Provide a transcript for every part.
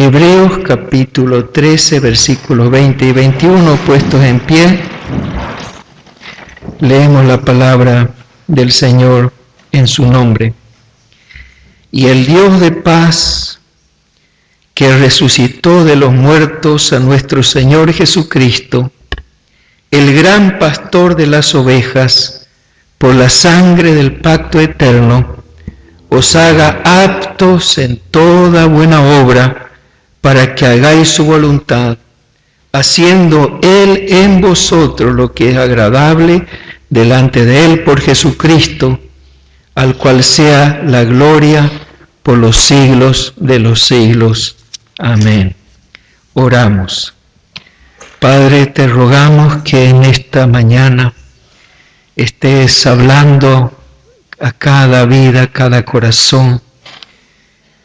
Hebreos capítulo 13, versículos 20 y 21, puestos en pie, leemos la palabra del Señor en su nombre. Y el Dios de paz, que resucitó de los muertos a nuestro Señor Jesucristo, el gran pastor de las ovejas, por la sangre del pacto eterno, os haga aptos en toda buena obra, para que hagáis su voluntad, haciendo Él en vosotros lo que es agradable delante de Él por Jesucristo, al cual sea la gloria por los siglos de los siglos. Amén. Oramos. Padre, te rogamos que en esta mañana estés hablando a cada vida, a cada corazón.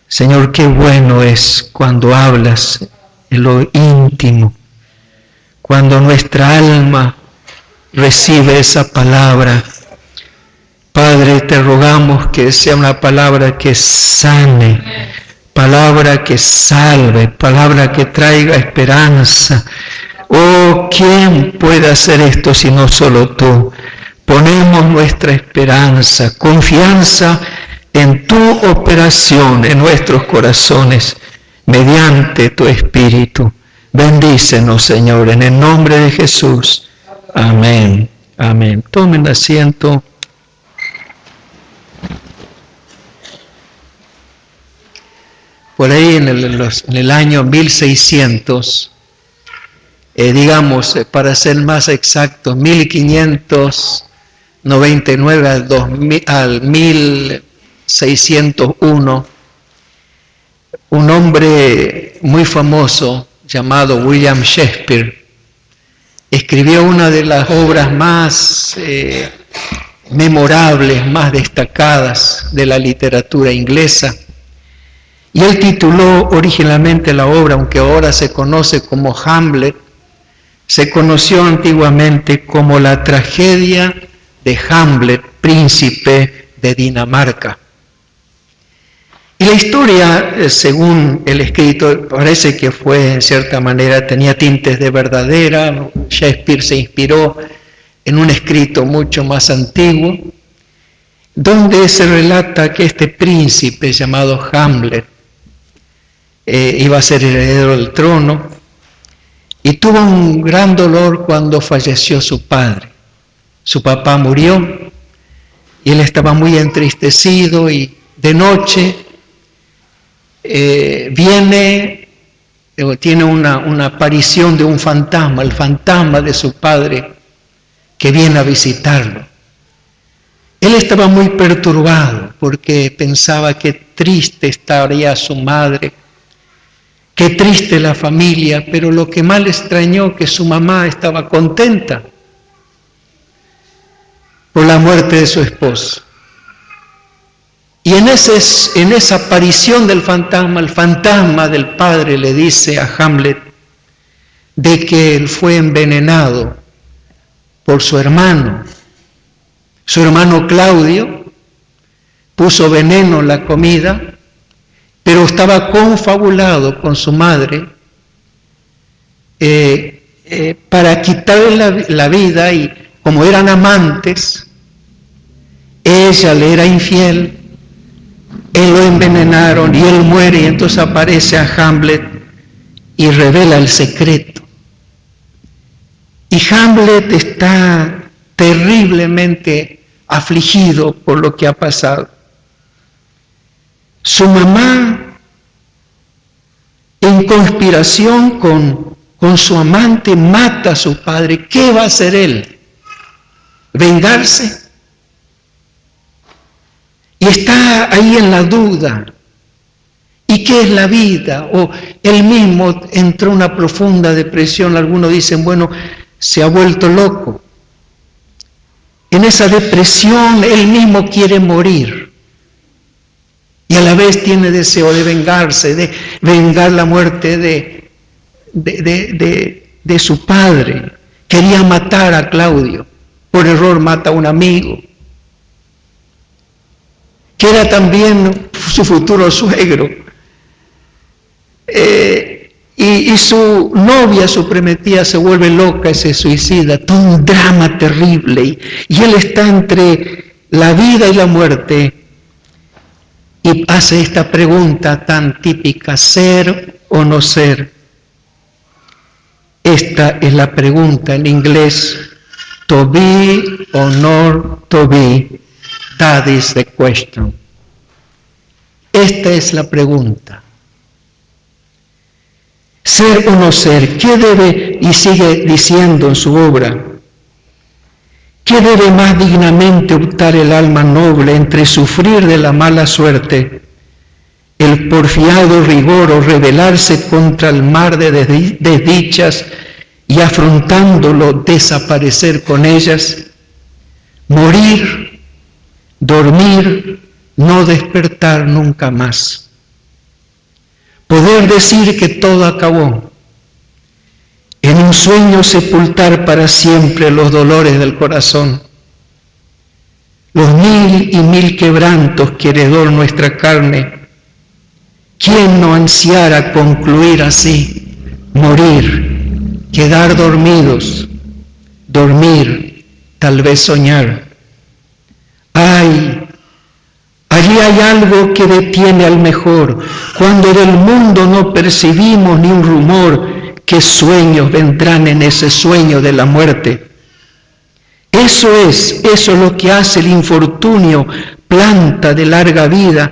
Señor, qué bueno es cuando hablas en lo íntimo, cuando nuestra alma recibe esa palabra. Padre, te rogamos que sea una palabra que sane, palabra que salve, palabra que traiga esperanza. Oh, ¿quién puede hacer esto si no solo tú? Ponemos nuestra esperanza, confianza en tu operación en nuestros corazones, mediante tu Espíritu. Bendícenos, Señor, en el nombre de Jesús. Amén. Amén. Tomen asiento. Por ahí en el año 1600, para ser más exacto, 1599 al 1601, un hombre muy famoso llamado William Shakespeare escribió una de las obras más memorables, más destacadas de la literatura inglesa. Y él tituló originalmente la obra, aunque ahora se conoce como Hamlet, se conoció antiguamente como la tragedia de Hamlet, príncipe de Dinamarca. Y la historia, según el escrito, parece que fue en cierta manera, tenía tintes de verdadera. Shakespeare se inspiró en un escrito mucho más antiguo, donde se relata que este príncipe llamado Hamlet iba a ser heredero del trono y tuvo un gran dolor cuando falleció su padre. Su papá murió y él estaba muy entristecido, y de noche tiene una aparición de un fantasma, el fantasma de su padre, que viene a visitarlo. Él estaba muy perturbado porque pensaba que triste estaría su madre, qué triste la familia, pero lo que más le extrañó que su mamá estaba contenta por la muerte de su esposo. Y en esa aparición del fantasma, el fantasma del padre le dice a Hamlet de que él fue envenenado por su hermano. Su hermano Claudio puso veneno en la comida, pero estaba confabulado con su madre para quitarle la vida, y como eran amantes, ella le era infiel, él lo envenenaron y él muere, y entonces aparece a Hamlet y revela el secreto. Y Hamlet está terriblemente afligido por lo que ha pasado. Su mamá, en conspiración con su amante, mata a su padre. ¿Qué va a hacer él? ¿Vengarse? Y está ahí en la duda. ¿Y qué es la vida? O él mismo entró en una profunda depresión. Algunos dicen, bueno, se ha vuelto loco. En esa depresión él mismo quiere morir. Y a la vez tiene deseo de vengarse, de vengar la muerte de su padre. Quería matar a Claudio. Por error mata a un amigo, que era también su futuro suegro. Y su novia, su prometida, se vuelve loca y se suicida. Todo un drama terrible. Y él está entre la vida y la muerte. Y hace esta pregunta tan típica: ¿ser o no ser? Esta es la pregunta en inglés: to be or not to be. That is the question. Esta es la pregunta. Ser o no ser, ¿qué debe? Y sigue diciendo en su obra, ¿qué debe más dignamente optar el alma noble entre sufrir de la mala suerte, el porfiado rigor o rebelarse contra el mar de desdichas y afrontándolo desaparecer con ellas? Morir, dormir, no despertar nunca más. Poder decir que todo acabó, en un sueño sepultar para siempre los dolores del corazón, los mil y mil quebrantos que heredó nuestra carne. ¿Quién no ansiara concluir así? Morir, quedar dormidos, dormir, tal vez soñar. ¡Ay! Allí hay algo que detiene al mejor, cuando del mundo no percibimos ni un rumor. ¿Qué sueños vendrán en ese sueño de la muerte? Eso es lo que hace el infortunio, planta de larga vida.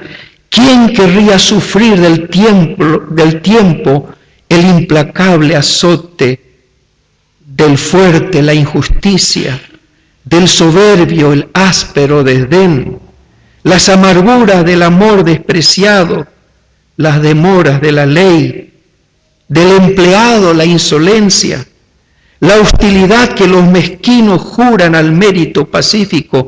¿Quién querría sufrir del tiempo el implacable azote, del fuerte la injusticia, del soberbio el áspero desdén, las amarguras del amor despreciado, las demoras de la ley, del empleado la insolencia, la hostilidad que los mezquinos juran al mérito pacífico,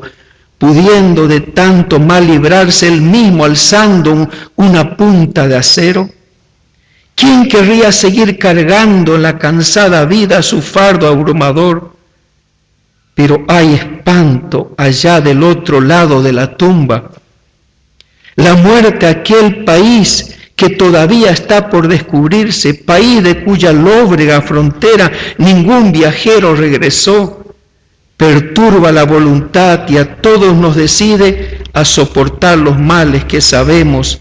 pudiendo de tanto mal librarse él mismo alzando una punta de acero? ¿Quién querría seguir cargando en la cansada vida su fardo abrumador? Pero hay espanto allá del otro lado de la tumba. La muerte, aquel país que todavía está por descubrirse, país de cuya lóbrega frontera ningún viajero regresó, perturba la voluntad y a todos nos decide a soportar los males que sabemos,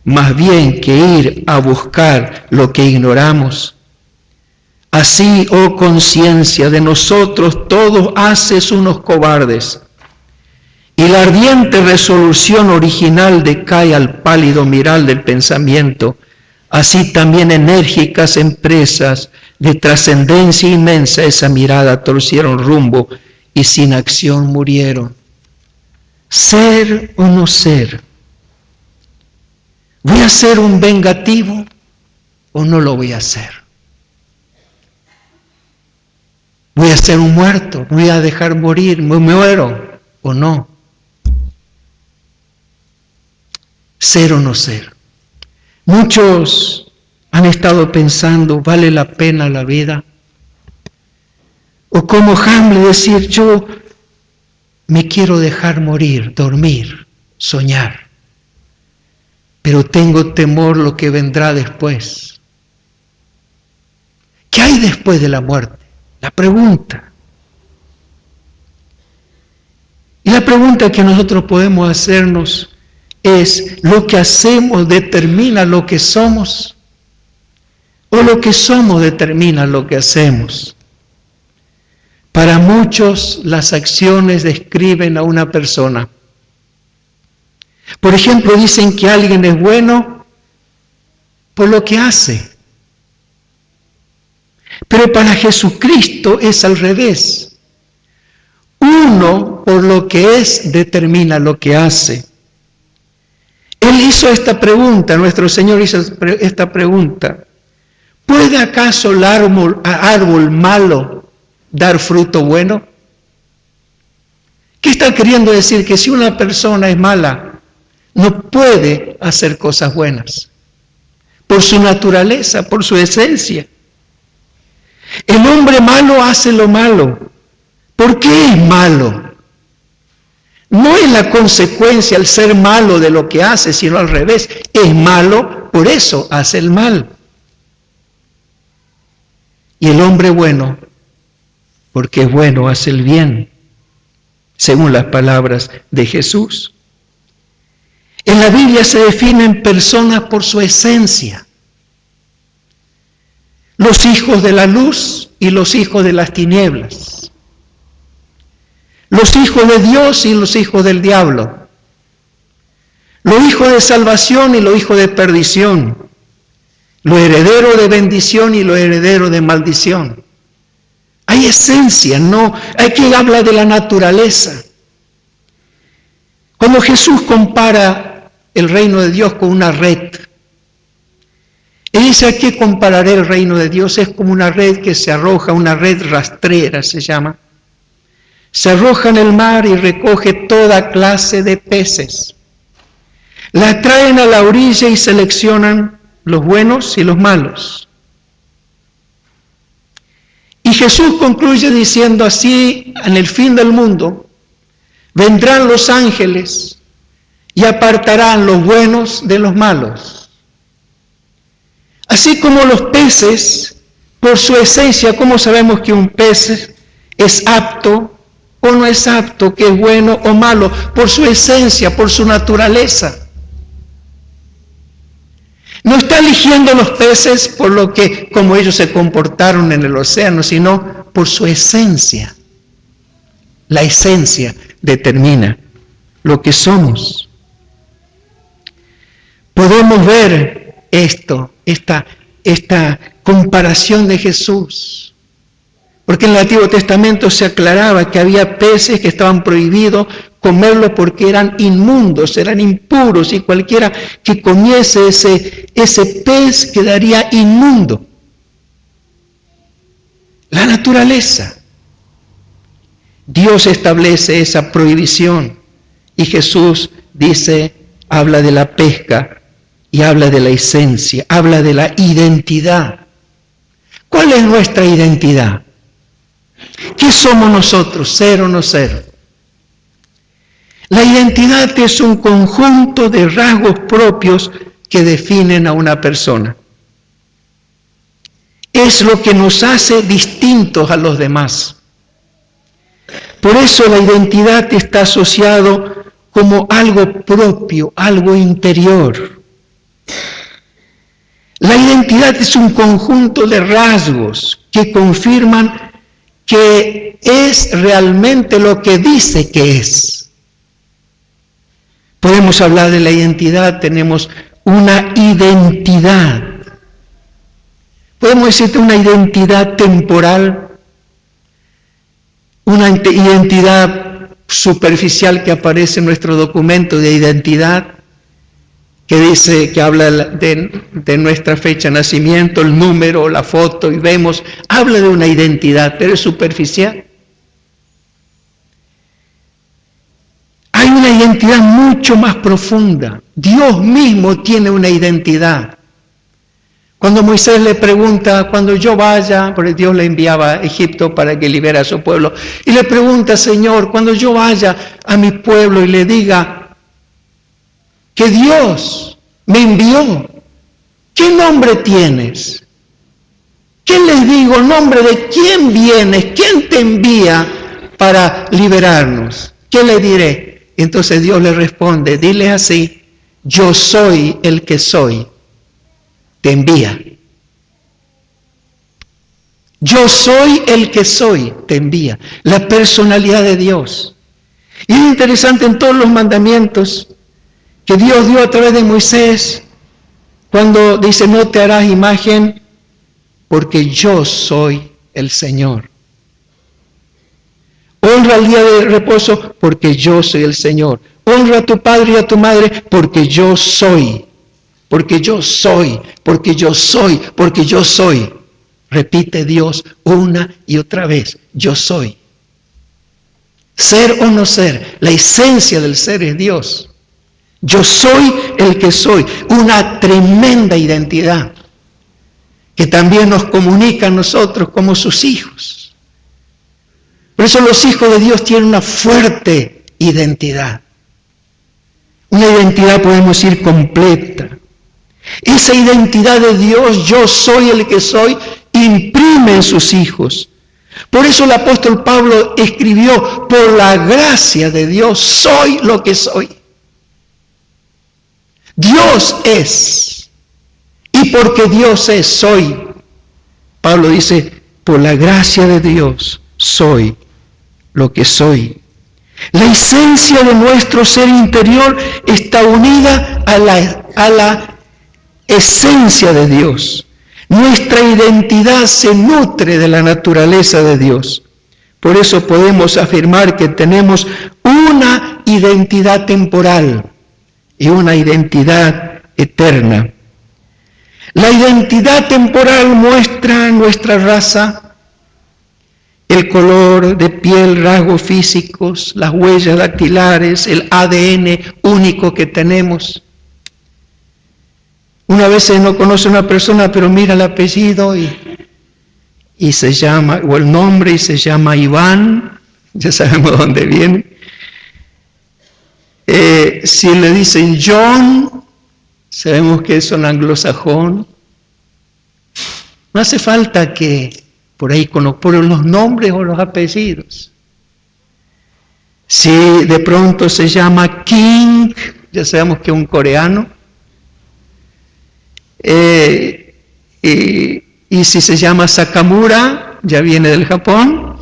más bien que ir a buscar lo que ignoramos. Así, oh conciencia, de nosotros todos haces unos cobardes, y la ardiente resolución original decae al pálido mirar del pensamiento. Así también enérgicas empresas de trascendencia inmensa esa mirada torcieron rumbo y sin acción murieron. ¿Ser o no ser? ¿Voy a ser un vengativo o no lo voy a hacer? ¿Voy a ser un muerto? ¿Voy a dejar morir? ¿Me muero o no? Ser o no ser. Muchos han estado pensando, ¿vale la pena la vida? O como Hamlet decir, yo me quiero dejar morir, dormir, soñar, pero tengo temor lo que vendrá después. ¿Qué hay después de la muerte? La pregunta. Y la pregunta que nosotros podemos hacernos es, ¿lo que hacemos determina lo que somos? ¿O lo que somos determina lo que hacemos? Para muchos las acciones describen a una persona. Por ejemplo, dicen que alguien es bueno por lo que hace. Pero para Jesucristo es al revés. Uno por lo que es determina lo que hace. Él hizo esta pregunta, nuestro Señor hizo esta pregunta. ¿Puede acaso el árbol malo dar fruto bueno? ¿Qué está queriendo decir? Que si una persona es mala, no puede hacer cosas buenas. Por su naturaleza, por su esencia. El hombre malo hace lo malo. ¿Por qué es malo? No es la consecuencia al ser malo de lo que hace, sino al revés. Es malo, por eso hace el mal. Y el hombre bueno, porque es bueno, hace el bien, según las palabras de Jesús. En la Biblia se definen personas por su esencia. Los hijos de la luz y los hijos de las tinieblas. Los hijos de Dios y los hijos del diablo. Los hijos de salvación y los hijos de perdición. Los herederos de bendición y los herederos de maldición. Hay esencia, no hay que hablar de la naturaleza. Cuando Jesús compara el reino de Dios con una red, él dice: ¿a qué compararé el reino de Dios? Es como una red que se arroja, una red rastrera se llama. Se arroja en el mar y recoge toda clase de peces. La traen a la orilla y seleccionan los buenos y los malos. Y Jesús concluye diciendo: así, en el fin del mundo, vendrán los ángeles y apartarán los buenos de los malos. Así como los peces, por su esencia, ¿cómo sabemos que un pez es apto o no es apto, que es bueno o malo? Por su esencia, por su naturaleza. No está eligiendo los peces por lo que, como ellos se comportaron en el océano, sino por su esencia. La esencia determina lo que somos. Podemos ver esta comparación de Jesús. Porque en el Antiguo Testamento se aclaraba que había peces que estaban prohibidos comerlos porque eran inmundos, eran impuros, y cualquiera que comiese ese pez quedaría inmundo. La naturaleza. Dios establece esa prohibición y Jesús habla de la pesca y habla de la esencia, habla de la identidad. ¿Cuál es nuestra identidad? ¿Qué somos nosotros, ser o no ser? La identidad es un conjunto de rasgos propios que definen a una persona. Es lo que nos hace distintos a los demás. Por eso la identidad está asociado como algo propio, algo interior. La identidad es un conjunto de rasgos que confirman que es realmente lo que dice que es. Podemos hablar de la identidad, tenemos una identidad. Podemos decirte una identidad temporal, una identidad superficial que aparece en nuestro documento de identidad, que habla de nuestra fecha de nacimiento, el número, la foto, y habla de una identidad, pero es superficial. Hay una identidad mucho más profunda. Dios mismo tiene una identidad. Cuando Moisés le pregunta, cuando yo vaya, porque Dios le enviaba a Egipto para que libere a su pueblo, y le pregunta: Señor, cuando yo vaya a mi pueblo y le diga que Dios me envió, ¿qué nombre tienes? ¿Qué les digo? ¿Nombre de quién vienes? ¿Quién te envía para liberarnos? ¿Qué le diré? Entonces Dios le responde: dile así: yo soy el que soy, te envía. Yo soy el que soy, te envía. La personalidad de Dios. Y es interesante en todos los mandamientos que Dios dio a través de Moisés, cuando dice: no te harás imagen, porque yo soy el Señor. Honra el día de reposo, porque yo soy el Señor. Honra a tu padre y a tu madre, porque yo soy. Porque yo soy, porque yo soy, porque yo soy. Repite Dios una y otra vez: yo soy. Ser o no ser, la esencia del ser es Dios. Yo soy el que soy, una tremenda identidad que también nos comunica a nosotros como sus hijos. Por eso los hijos de Dios tienen una fuerte identidad. Una identidad, podemos decir, completa. Esa identidad de Dios, yo soy el que soy, imprime en sus hijos. Por eso el apóstol Pablo escribió: por la gracia de Dios soy lo que soy. Dios es, y porque Dios es, soy. Pablo dice: por la gracia de Dios soy lo que soy. La esencia de nuestro ser interior está unida a la esencia de Dios. Nuestra identidad se nutre de la naturaleza de Dios. Por eso podemos afirmar que tenemos una identidad temporal y una identidad eterna. La identidad temporal muestra nuestra raza, el color de piel, rasgos físicos, las huellas dactilares, el ADN único que tenemos. Una vez no conoce a una persona, pero mira el apellido y se llama, o el nombre, y se llama Iván, ya sabemos dónde viene. Si le dicen John, sabemos que es un anglosajón. No hace falta que por ahí conozcan los nombres o los apellidos. Si de pronto se llama King, ya sabemos que es un coreano. Y si se llama Sakamura, ya viene del Japón.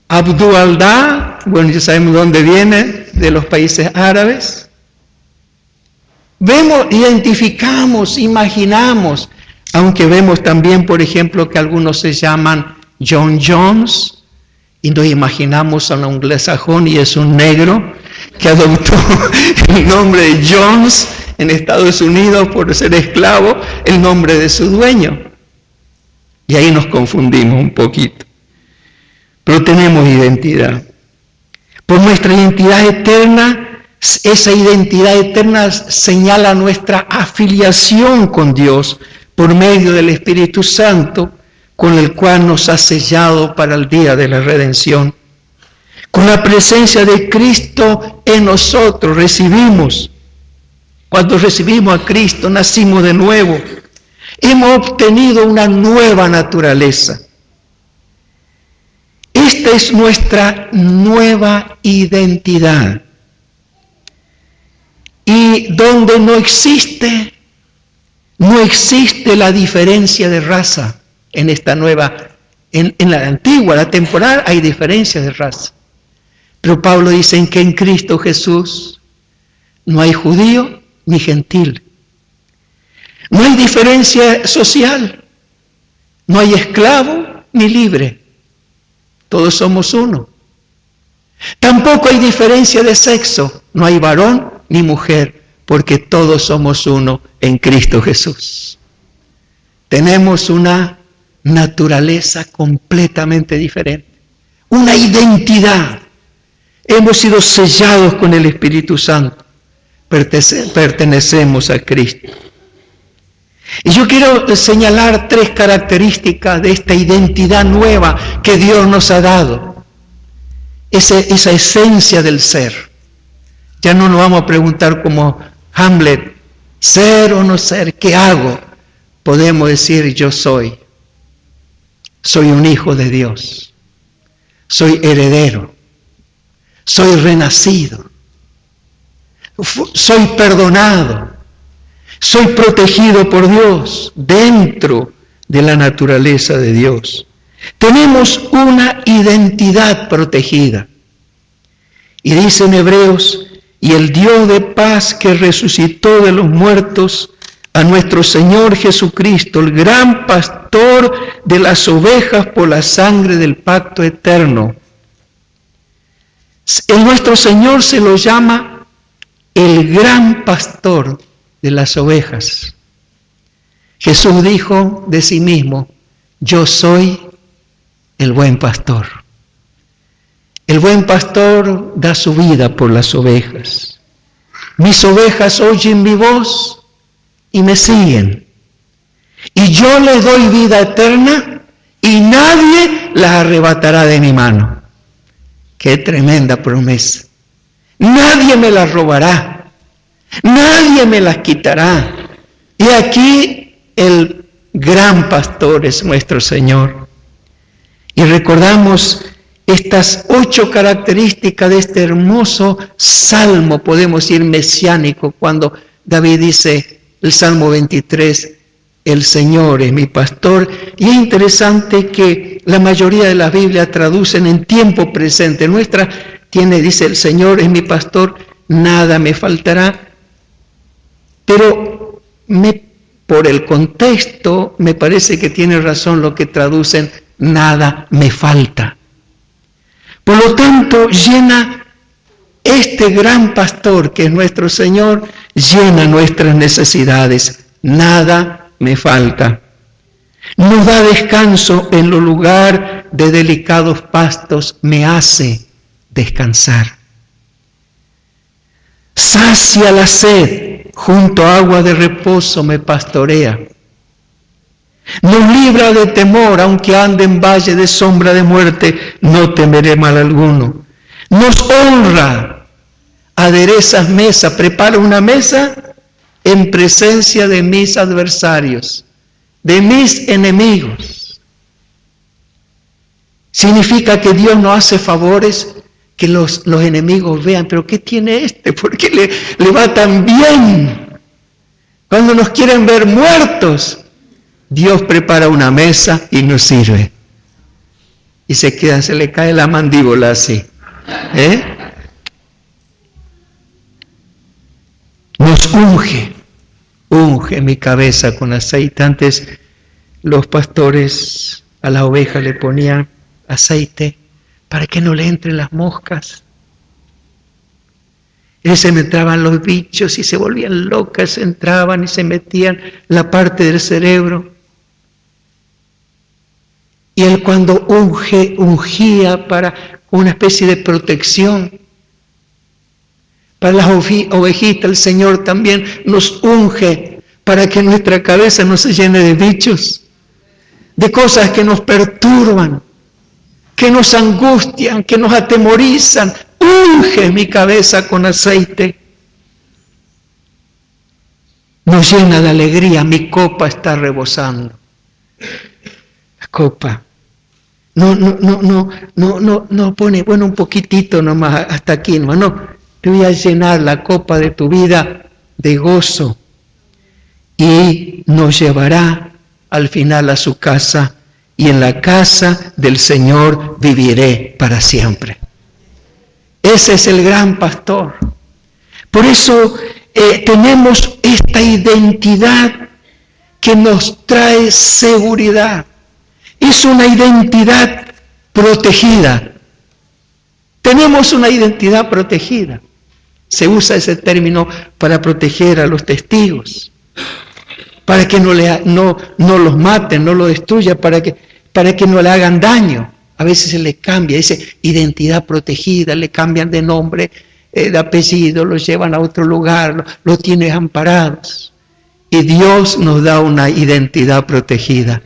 Abdul-Allah, bueno, ya sabemos dónde viene, de los países árabes. Vemos, identificamos, imaginamos, aunque vemos también, por ejemplo, que algunos se llaman John Jones, y nos imaginamos a un anglosajón y es un negro que adoptó el nombre de Jones en Estados Unidos por ser esclavo, el nombre de su dueño. Y ahí nos confundimos un poquito. Pero tenemos identidad. Por nuestra identidad eterna, esa identidad eterna señala nuestra afiliación con Dios por medio del Espíritu Santo, con el cual nos ha sellado para el día de la redención. Con la presencia de Cristo en nosotros recibimos. Cuando recibimos a Cristo, nacimos de nuevo. Hemos obtenido una nueva naturaleza. Esta es nuestra nueva identidad. Y donde no existe la diferencia de raza en esta nueva, en la antigua, la temporal, hay diferencia de raza. Pero Pablo dice que en Cristo Jesús no hay judío ni gentil. No hay diferencia social. No hay esclavo ni libre. Todos somos uno. Tampoco hay diferencia de sexo. No hay varón ni mujer, porque todos somos uno en Cristo Jesús. Tenemos una naturaleza completamente diferente. Una identidad. Hemos sido sellados con el Espíritu Santo. Pertenecemos a Cristo. Y yo quiero señalar 3 características de esta identidad nueva que Dios nos ha dado. Esa esencia del ser. Ya no nos vamos a preguntar como Hamlet, ser o no ser, ¿qué hago? Podemos decir, yo soy. Soy un hijo de Dios. Soy heredero. Soy renacido. Soy perdonado. Soy protegido por Dios dentro de la naturaleza de Dios. Tenemos una identidad protegida. Y dice en Hebreos, y el Dios de paz que resucitó de los muertos a nuestro Señor Jesucristo, el gran pastor de las ovejas por la sangre del pacto eterno. El nuestro Señor se lo llama el gran pastor de las ovejas. Jesús dijo de sí mismo, yo soy el buen pastor. El buen pastor da su vida por las ovejas. Mis ovejas oyen mi voz y me siguen. Y yo les doy vida eterna y nadie las arrebatará de mi mano. Qué tremenda promesa. Nadie me las robará. Nadie me las quitará. Y aquí el gran pastor es nuestro Señor. Y recordamos estas 8 características de este hermoso salmo, podemos decir mesiánico, cuando David dice el Salmo 23, el Señor es mi pastor. Y es interesante que la mayoría de las Biblias traducen en tiempo presente. Nuestra dice el Señor es mi pastor, nada me faltará. Pero por el contexto me parece que tiene razón lo que traducen nada me falta. Por lo tanto, este gran pastor que es nuestro Señor, llena nuestras necesidades. Nada me falta. Nos da descanso en los lugares de delicados pastos, me hace descansar. Sacia la sed, junto a agua de reposo me pastorea. Nos libra de temor, aunque ande en valle de sombra de muerte, no temeré mal alguno. Nos honra, aderezas mesa, prepara una mesa en presencia de mis adversarios, de mis enemigos. Significa que Dios no hace favores que los enemigos vean, pero ¿qué tiene este? ¿Por qué le va tan bien? Cuando nos quieren ver muertos, Dios prepara una mesa y nos sirve. Y se le cae la mandíbula así. Nos unge mi cabeza con aceite. Antes los pastores a la oveja le ponían aceite para que no le entren las moscas. Y se entraban los bichos y se volvían locas, entraban y se metían la parte del cerebro. Y él cuando ungía para una especie de protección. Para las ovejitas el Señor también nos unge para que nuestra cabeza no se llene de bichos, de cosas que nos perturban, que nos angustian, que nos atemorizan. Unge mi cabeza con aceite. Nos llena de alegría, mi copa está rebosando. La copa. No pone, bueno, un poquitito nomás, hasta aquí nomás, no. Te voy a llenar la copa de tu vida de gozo y nos llevará al final a su casa y en la casa del Señor viviré para siempre. Ese es el gran pastor. Por eso tenemos esta identidad que nos trae seguridad. Es una identidad protegida. Tenemos una identidad protegida. Se usa ese término para proteger a los testigos, para que no los maten, no los destruyan, para que no le hagan daño. A veces se le cambia, dice identidad protegida, le cambian de nombre, de apellido, los llevan a otro lugar, los tienen amparados. Y Dios nos da una identidad protegida.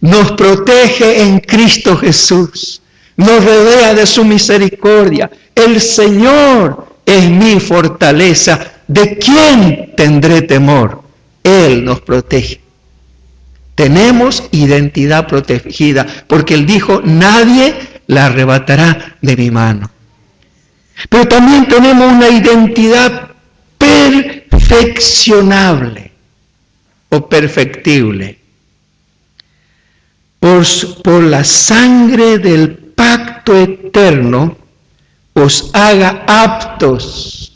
Nos protege en Cristo Jesús. Nos rodea de su misericordia. El Señor es mi fortaleza. ¿De quién tendré temor? Él nos protege. Tenemos identidad protegida, porque Él dijo, nadie la arrebatará de mi mano. Pero también tenemos una identidad perfeccionable o perfectible. Por la sangre del pacto eterno os haga aptos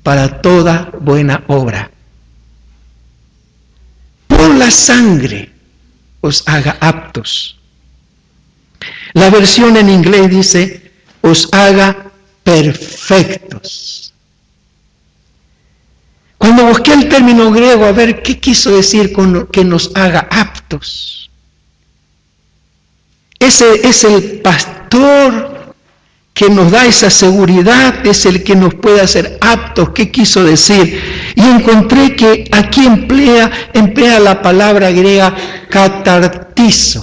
para toda buena obra. Por la sangre os haga aptos. La versión en inglés dice, os haga perfectos. Cuando busqué el término griego, a ver qué quiso decir con que nos haga aptos. Ese es el pastor que nos da esa seguridad, es el que nos puede hacer aptos. ¿Qué quiso decir? Y encontré que aquí emplea la palabra griega catartizo.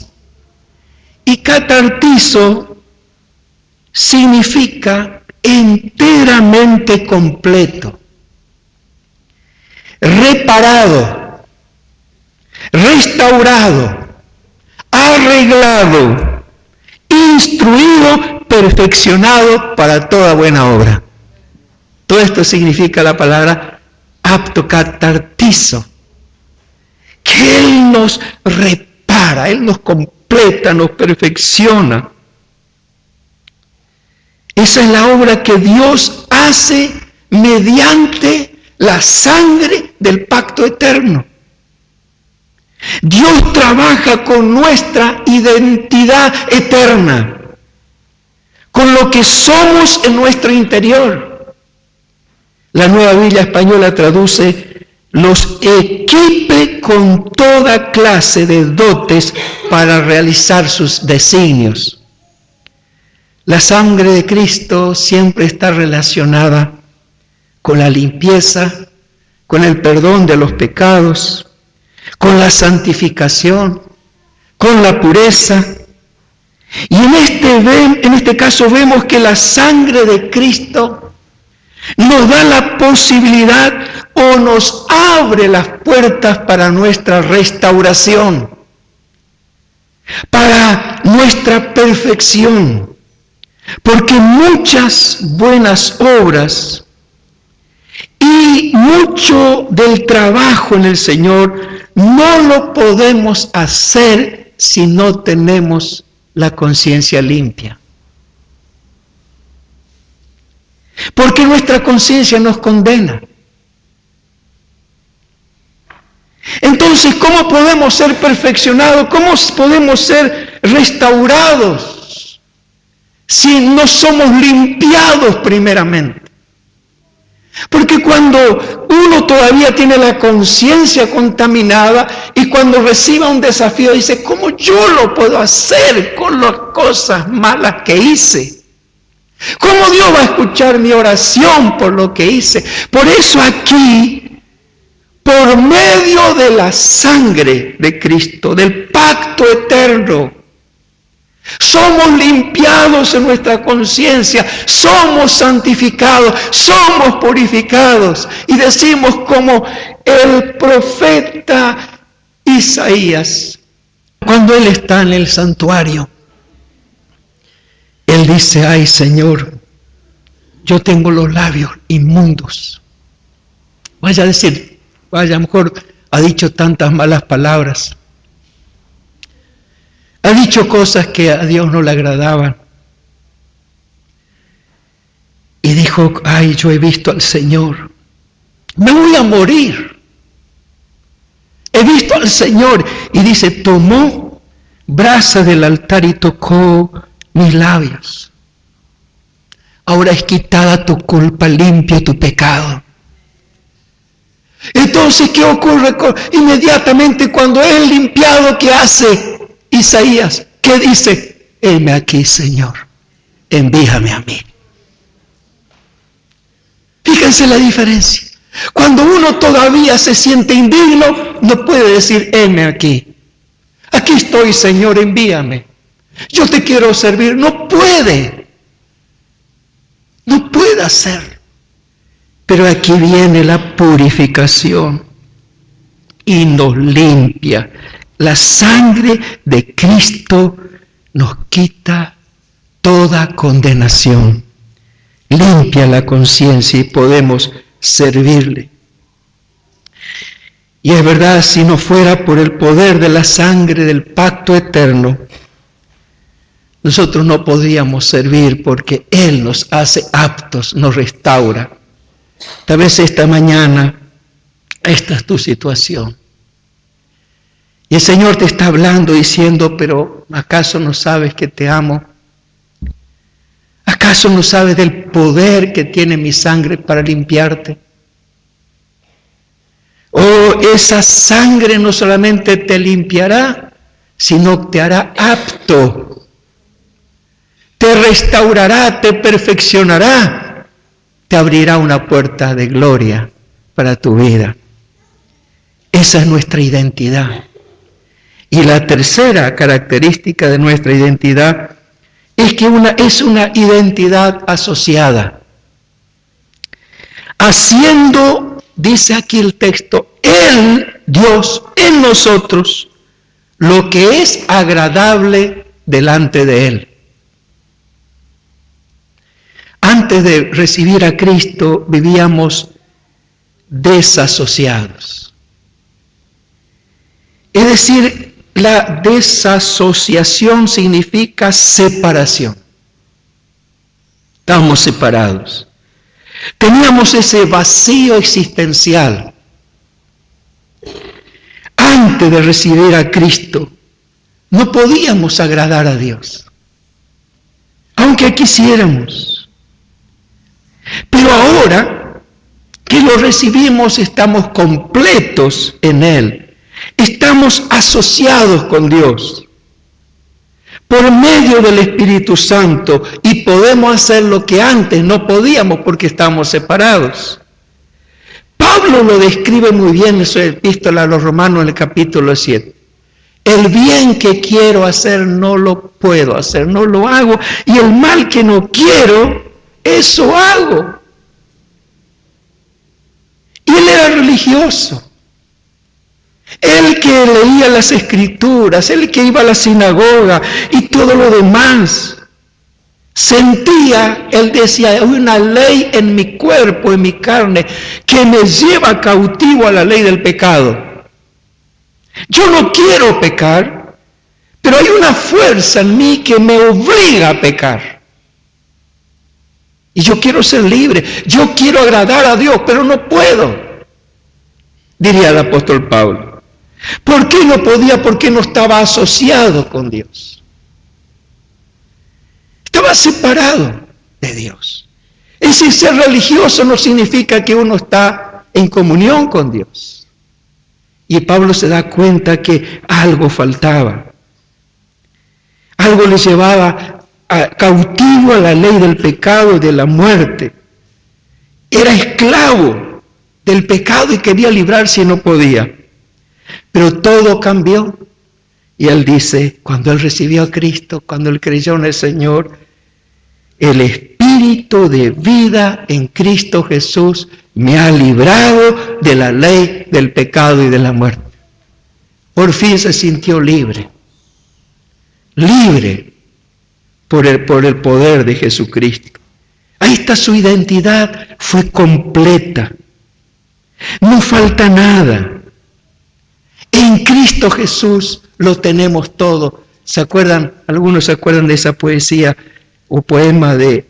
Y catartizo significa enteramente completo, reparado, restaurado, arreglado, instruido, perfeccionado para toda buena obra. Todo esto significa la palabra aptocatartizo, que Él nos repara, Él nos completa, nos perfecciona. Esa es la obra que Dios hace mediante la sangre del pacto eterno. Dios trabaja con nuestra identidad eterna, con lo que somos en nuestro interior. La Nueva Biblia Española traduce: los equipe con toda clase de dotes para realizar sus designios. La sangre de Cristo siempre está relacionada con la limpieza, con el perdón de los pecados, con la santificación, con la pureza. Y en este caso vemos que la sangre de Cristo nos da la posibilidad o nos abre las puertas para nuestra restauración, para nuestra perfección. Porque muchas buenas obras y mucho del trabajo en el Señor no lo podemos hacer si no tenemos la conciencia limpia. Porque nuestra conciencia nos condena. Entonces, ¿cómo podemos ser perfeccionados? ¿Cómo podemos ser restaurados si no somos limpiados primeramente? Porque cuando uno todavía tiene la conciencia contaminada y cuando reciba un desafío dice: ¿cómo yo lo puedo hacer con las cosas malas que hice? ¿Cómo Dios va a escuchar mi oración por lo que hice? Por eso aquí, por medio de la sangre de Cristo, del pacto eterno, somos limpiados en nuestra conciencia, somos santificados, somos purificados. Y decimos como el profeta Isaías, cuando él está en el santuario, él dice: ay Señor, yo tengo los labios inmundos. Vaya a decir, a lo mejor ha dicho tantas malas palabras. Ha dicho cosas que a Dios no le agradaban. Y dijo: ay, yo he visto al Señor. Me voy a morir. He visto al Señor. Y dice: tomó brasa del altar y tocó mis labios. Ahora es quitada tu culpa, limpio tu pecado. Entonces, ¿qué ocurre? Inmediatamente cuando es limpiado, ¿qué hace Isaías? ¿Qué dice? Heme aquí, Señor, envíame a mí. Fíjense la diferencia. Cuando uno todavía se siente indigno, no puede decir: heme aquí. Aquí estoy, Señor, envíame. Yo te quiero servir. No puede. No puede hacer. Pero aquí viene la purificación y nos limpia. La sangre de Cristo nos quita toda condenación, limpia la conciencia y podemos servirle. Y es verdad, si no fuera por el poder de la sangre del pacto eterno, nosotros no podríamos servir, porque Él nos hace aptos, nos restaura. Tal vez esta mañana esta es tu situación. Y el Señor te está hablando diciendo: pero ¿acaso no sabes que te amo? ¿Acaso no sabes del poder que tiene mi sangre para limpiarte? Oh, esa sangre no solamente te limpiará, sino te hará apto. Te restaurará, te perfeccionará, te abrirá una puerta de gloria para tu vida. Esa es nuestra identidad. Y la tercera característica de nuestra identidad es que es una identidad asociada. Haciendo, dice aquí el texto, Él, Dios, en nosotros, lo que es agradable delante de Él. Antes de recibir a Cristo vivíamos desasociados. Es decir, la desasociación significa separación. Estábamos separados. Teníamos ese vacío existencial. Antes de recibir a Cristo, no podíamos agradar a Dios, aunque quisiéramos. Pero ahora que lo recibimos, estamos completos en Él. Estamos asociados con Dios por medio del Espíritu Santo y podemos hacer lo que antes no podíamos porque estamos separados. Pablo lo describe muy bien en su epístola a los Romanos en el capítulo 7. El bien que quiero hacer no lo puedo hacer, no lo hago, y el mal que no quiero, eso hago. Y él era religioso. Él que leía las Escrituras, él que iba a la sinagoga y todo lo demás, sentía, él decía, hay una ley en mi cuerpo, en mi carne, que me lleva cautivo a la ley del pecado. Yo no quiero pecar, pero hay una fuerza en mí que me obliga a pecar. Y yo quiero ser libre, yo quiero agradar a Dios, pero no puedo, diría el apóstol Pablo. ¿Por qué no podía? Porque no estaba asociado con Dios. Estaba separado de Dios. Es decir, ser religioso no significa que uno está en comunión con Dios. Y Pablo se da cuenta que algo faltaba. Algo le llevaba cautivo a la ley del pecado y de la muerte. Era esclavo del pecado y quería librarse y no podía. Pero todo cambió. Y él dice, cuando él recibió a Cristo, cuando él creyó en el Señor, el Espíritu de vida en Cristo Jesús me ha librado de la ley del pecado y de la muerte. Por fin se sintió libre. Libre por el poder de Jesucristo. Ahí está su identidad, fue completa. No falta nada. En Cristo Jesús lo tenemos todo. ¿Se acuerdan? Algunos se acuerdan de esa poesía o poema de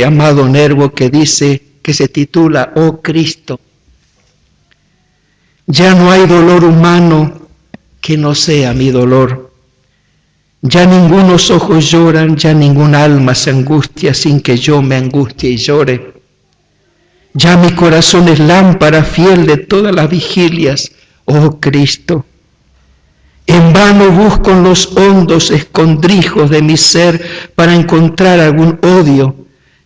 Amado Nervo que dice, que se titula Oh Cristo. Ya no hay dolor humano que no sea mi dolor. Ya ningunos ojos lloran, ya ningún alma se angustia sin que yo me angustie y llore. Ya mi corazón es lámpara fiel de todas las vigilias, oh Cristo. En vano busco en los hondos escondrijos de mi ser para encontrar algún odio.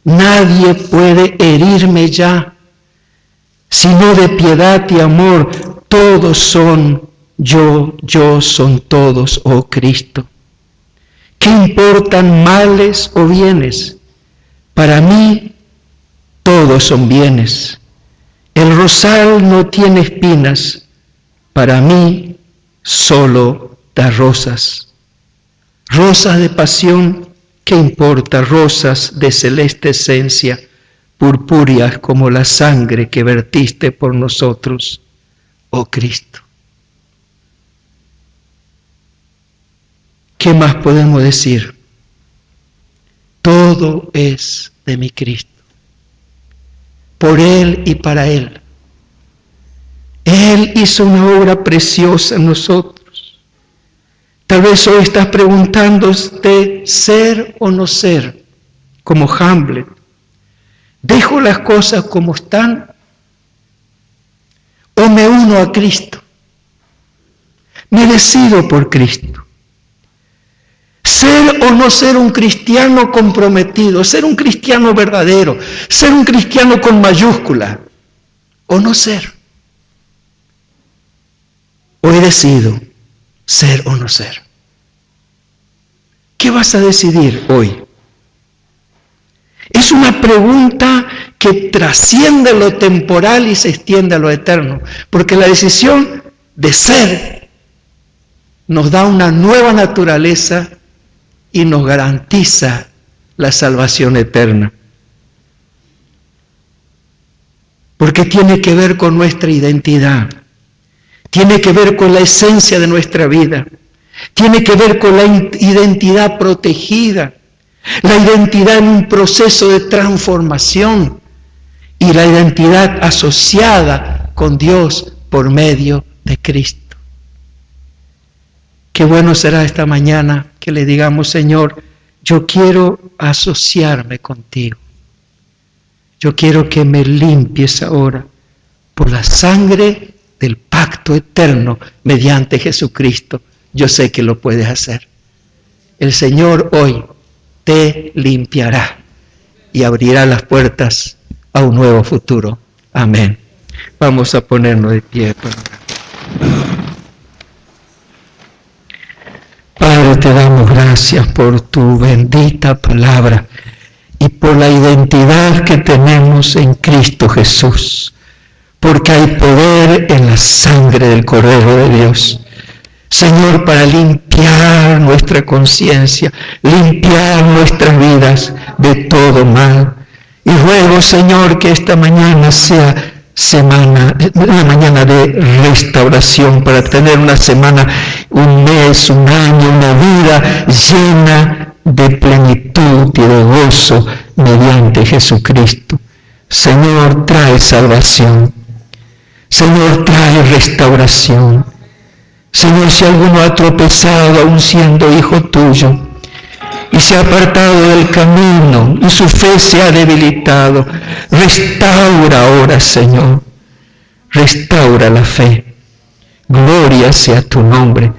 Nadie puede herirme ya, sino de piedad y amor. Todos son yo son todos, oh Cristo. ¿Qué importan males o bienes? Para mí todos son bienes. El rosal no tiene espinas, para mí solo da rosas. Rosas de pasión, ¿qué importa? Rosas de celeste esencia, purpúreas como la sangre que vertiste por nosotros, oh Cristo. ¿Qué más podemos decir? Todo es de mi Cristo. Por Él y para Él. Él hizo una obra preciosa en nosotros. Tal vez hoy estás preguntándote ser o no ser, como Hamlet. ¿Dejo las cosas como están o me uno a Cristo? Me decido por Cristo. Ser o no ser un cristiano comprometido, ser un cristiano verdadero, ser un cristiano con mayúscula, o no ser. Hoy decido ser o no ser. ¿Qué vas a decidir hoy? Es una pregunta que trasciende lo temporal y se extiende a lo eterno. Porque la decisión de ser nos da una nueva naturaleza y nos garantiza la salvación eterna. Porque tiene que ver con nuestra identidad, tiene que ver con la esencia de nuestra vida, tiene que ver con la identidad protegida, la identidad en un proceso de transformación y la identidad asociada con Dios por medio de Cristo. Qué bueno será esta mañana que le digamos: Señor, yo quiero asociarme contigo. Yo quiero que me limpies ahora por la sangre del pacto eterno mediante Jesucristo. Yo sé que lo puedes hacer. El Señor hoy te limpiará y abrirá las puertas a un nuevo futuro. Amén. Vamos a ponernos de pie. Padre, te damos gracias por tu bendita palabra y por la identidad que tenemos en Cristo Jesús, porque hay poder en la sangre del Cordero de Dios. Señor, para limpiar nuestra conciencia, limpiar nuestras vidas de todo mal. Y ruego, Señor, que esta mañana sea una mañana de restauración, para tener una semana, un mes, un año, una vida llena de plenitud y de gozo mediante Jesucristo. Señor, trae salvación. Señor, trae restauración. Señor, si alguno ha tropezado aún siendo hijo tuyo y se ha apartado del camino y su fe se ha debilitado, restaura ahora, Señor. Restaura la fe. Gloria sea tu nombre,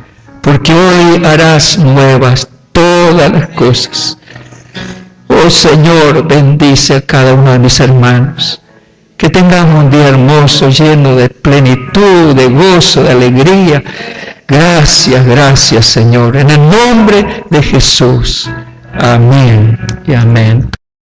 porque hoy harás nuevas todas las cosas. Oh Señor, bendice a cada uno de mis hermanos. Que tengamos un día hermoso, lleno de plenitud, de gozo, de alegría. Gracias, gracias, Señor. En el nombre de Jesús. Amén y amén.